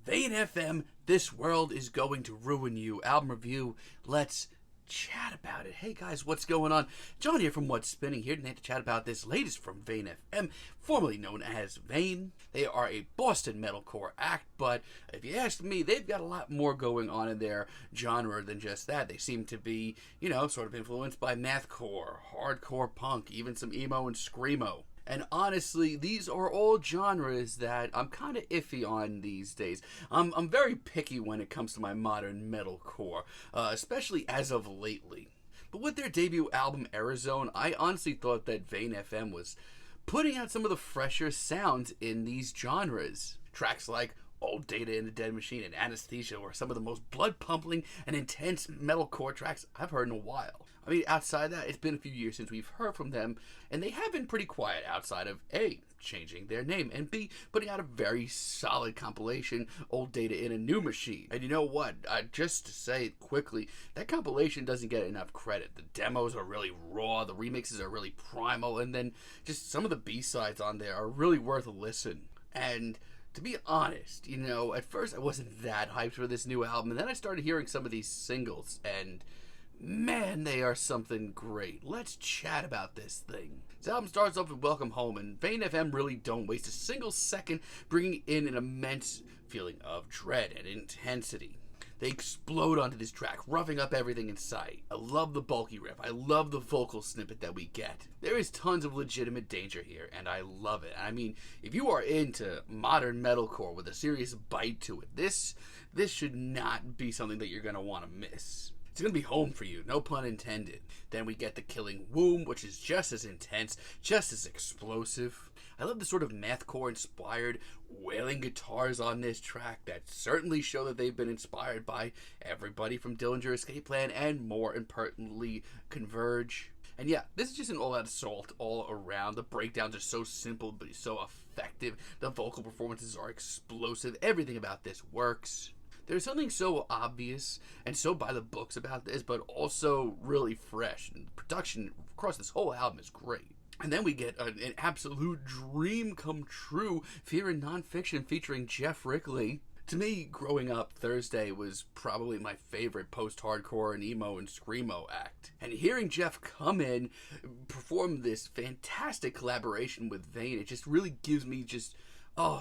Vane FM, This World Is Going to Ruin You, album review. Let's chat about it. Hey guys, what's going on? John here from What's Spinning here tonight to chat about this latest from Vane FM, formerly known as Vane. They are a Boston metalcore act, but if you ask me, they've got a lot more going on in their genre than just that. They seem to be, sort of influenced by mathcore, hardcore punk, even some emo and screamo. And honestly, these are all genres that I'm kind of iffy on these days. I'm very picky when it comes to my modern metalcore, especially as of lately. But with their debut album, Arizona, I honestly thought that Vane FM was putting out some of the fresher sounds in these genres. Tracks like Old Data in a Dead Machine and Anesthesia were some of the most blood-pumping and intense metalcore tracks I've heard in a while. I mean, outside that, it's been a few years since we've heard from them, and they have been pretty quiet outside of A, changing their name, and B, putting out a very solid compilation, Old Data in a New Machine. And you know what? Just to say it quickly, that compilation doesn't get enough credit. The demos are really raw, the remixes are really primal, and then just some of the B-sides on there are really worth a listen. And to be honest, at first I wasn't that hyped for this new album, and then I started hearing some of these singles, and man, they are something great. Let's chat about this thing. This album starts off with Welcome Home, and Vane FM really don't waste a single second bringing in an immense feeling of dread and intensity. They explode onto this track, roughing up everything in sight. I love the bulky riff. I love the vocal snippet that we get. There is tons of legitimate danger here, and I love it. I mean, if you are into modern metalcore with a serious bite to it, this should not be something that you're going to want to miss. It's going to be home for you, no pun intended. Then we get The Killing Womb, which is just as intense, just as explosive. I love the sort of mathcore-inspired wailing guitars on this track that certainly show that they've been inspired by everybody from Dillinger Escape Plan and more importantly, Converge. And yeah, this is just an all-out assault all around. The breakdowns are so simple, but so effective. The vocal performances are explosive. Everything about this works. There's something so obvious and so by the books about this, but also really fresh. And the production across this whole album is great. And then we get an absolute dream come true, Fear and Nonfiction featuring Jeff Rickley. To me, growing up, Thursday was probably my favorite post-hardcore and emo and screamo act. And hearing Jeff come in, perform this fantastic collaboration with Vane, it just really gives me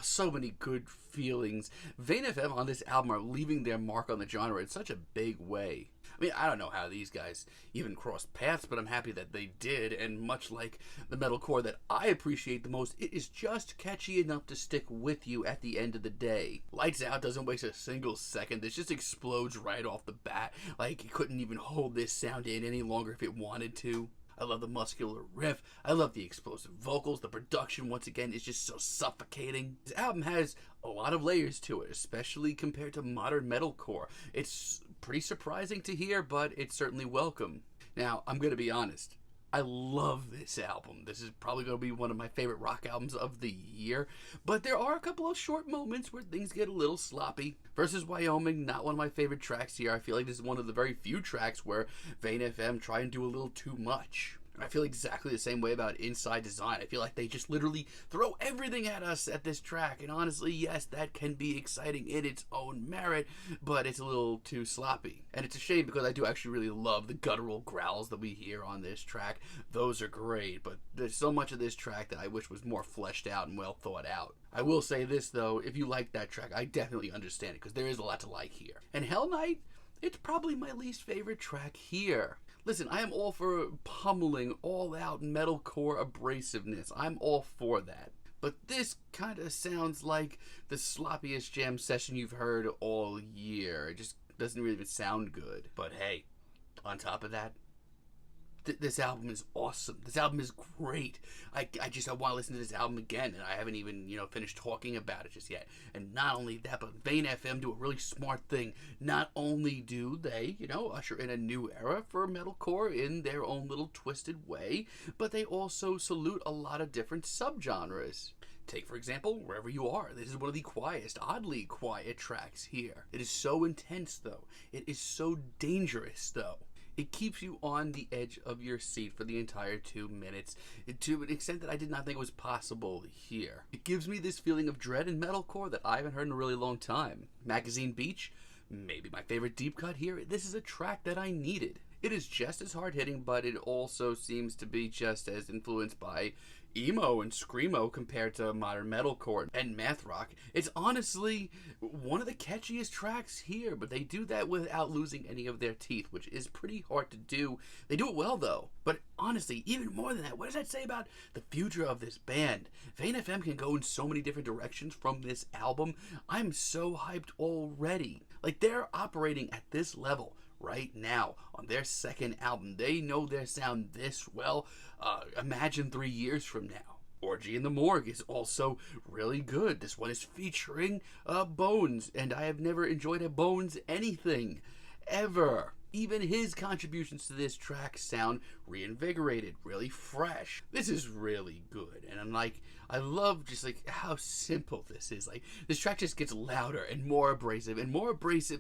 so many good feelings. Vane FM on this album are leaving their mark on the genre in such a big way. I mean, I don't know how these guys even crossed paths, but I'm happy that they did, and much like the metalcore that I appreciate the most, it is just catchy enough to stick with you at the end of the day. Lights Out doesn't waste a single second. This just explodes right off the bat. Like, it couldn't even hold this sound in any longer if it wanted to. I love the muscular riff. I love the explosive vocals. The production, once again, is just so suffocating. This album has a lot of layers to it, especially compared to modern metalcore. It's pretty surprising to hear, but it's certainly welcome. Now, I'm going to be honest. I love this album. This is probably going to be one of my favorite rock albums of the year, but there are a couple of short moments where things get a little sloppy. Versus Wyoming, not one of my favorite tracks here. I feel like this is one of the very few tracks where Vane FM try and do a little too much. I feel exactly the same way about Inside Design. I feel like they just literally throw everything at us at this track. And honestly, yes, that can be exciting in its own merit, but it's a little too sloppy. And it's a shame because I do actually really love the guttural growls that we hear on this track. Those are great, but there's so much of this track that I wish was more fleshed out and well thought out. I will say this, though, if you like that track, I definitely understand it because there is a lot to like here. And Hell Night, it's probably my least favorite track here. Listen, I am all for pummeling, all-out metalcore abrasiveness. I'm all for that. But this kind of sounds like the sloppiest jam session you've heard all year. It just doesn't really even sound good. But hey, on top of that, this album is awesome. This album is great. I want to listen to this album again, and I haven't even, finished talking about it just yet. And not only that, but Vane FM do a really smart thing. Not only do they, usher in a new era for metalcore in their own little twisted way, but they also salute a lot of different subgenres. Take, for example, Wherever You Are. This is one of the quietest, oddly quiet tracks here. It is so intense, though. It is so dangerous, though. It keeps you on the edge of your seat for the entire 2 minutes, to an extent that I did not think was possible here. It gives me this feeling of dread in metalcore that I haven't heard in a really long time. Magazine Beach, maybe my favorite deep cut here. This is a track that I needed. It is just as hard-hitting, but it also seems to be just as influenced by emo and screamo compared to modern metalcore and math rock. It's honestly one of the catchiest tracks here, but they do that without losing any of their teeth, which is pretty hard to do. They do it well, though. But honestly, even more than that, what does that say about the future of this band? Vane FM can go in so many different directions from this album. I'm so hyped already. Like, they're operating at this level right now on their second album. They know their sound this well. Imagine 3 years from now. Orgy in the Morgue is also really good. This one is featuring Bones, and I have never enjoyed a Bones anything ever. Even his contributions to this track sound reinvigorated, really fresh. This is really good, and I love just like how simple this is. Like, this track just gets louder and more abrasive,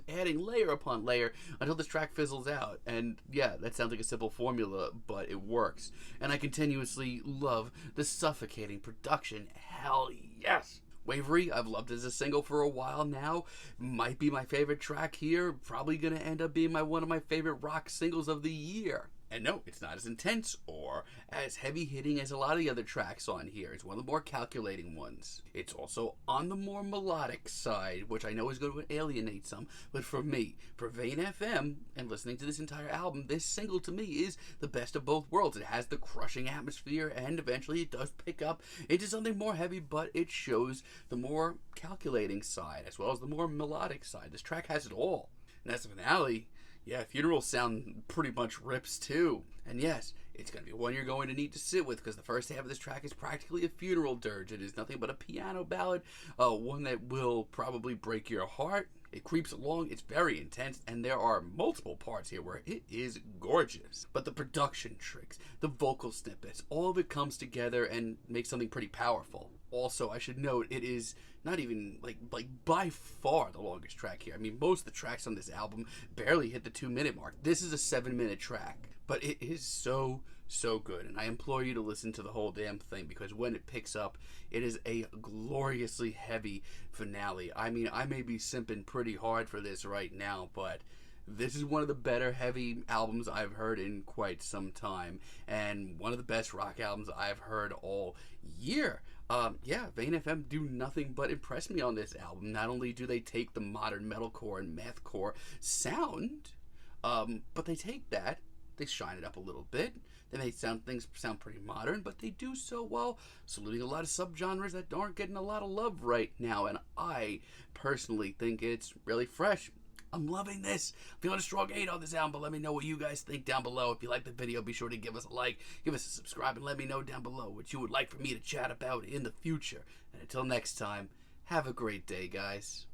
adding layer upon layer until this track fizzles out. And yeah, that sounds like a simple formula, but it works. And I continuously love the suffocating production. Hell yes! Wavery, I've loved as a single for a while now. Might be my favorite track here. Probably going to end up being one of my favorite rock singles of the year. And no, it's not as intense or as heavy-hitting as a lot of the other tracks on here. It's one of the more calculating ones. It's also on the more melodic side, which I know is going to alienate some. But for me, for Vane FM, and listening to this entire album, this single to me is the best of both worlds. It has the crushing atmosphere, and eventually it does pick up into something more heavy, but it shows the more calculating side as well as the more melodic side. This track has it all. And as the finale, yeah, Funeral sound pretty much rips too. And yes, it's going to be one you're going to need to sit with, because the first half of this track is practically a funeral dirge. It is nothing but a piano ballad, one that will probably break your heart. It creeps along, it's very intense, and there are multiple parts here where it is gorgeous. But the production tricks, the vocal snippets, all of it comes together and makes something pretty powerful. Also, I should note, it is not even, like by far the longest track here. I mean, most of the tracks on this album barely hit the 2-minute mark. This is a 7-minute track, but it is so good, and I implore you to listen to the whole damn thing, because when it picks up, it is a gloriously heavy finale. I mean, I may be simping pretty hard for this right now, but this is one of the better heavy albums I've heard in quite some time, and one of the best rock albums I've heard all year. Yeah, Vane FM do nothing but impress me on this album. Not only do they take the modern metalcore and mathcore sound, but they take that, they shine it up a little bit. They make things sound pretty modern, but they do so while saluting a lot of subgenres that aren't getting a lot of love right now, and I personally think it's really fresh. I'm loving this. I'm feeling a strong 8 on this album, but let me know what you guys think down below. If you like the video, be sure to give us a like, give us a subscribe, and let me know down below what you would like for me to chat about in the future. And until next time, have a great day, guys.